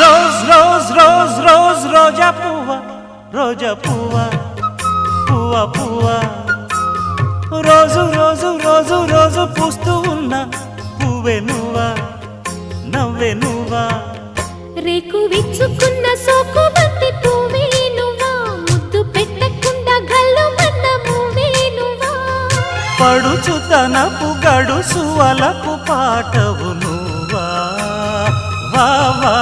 Rose rose rose rose రోజా పువ్వా, రోజా పువ్వా, పువ్వా పువ్వా, రోజు రోజు రోజు రోజు పూస్తూ ఉన్న పువ్వే నువ్వా, నవ్వే నువ్వా. రేకు విచ్చుకున్న సోకు బంతి పువ్వే నువ్వా, ముద్దు పెట్టకుండా గల్లు మన్న పువ్వే నువ్వా. పడుచు తనపు గడుసు వలపు పాటవు నువ్వా, వా వా.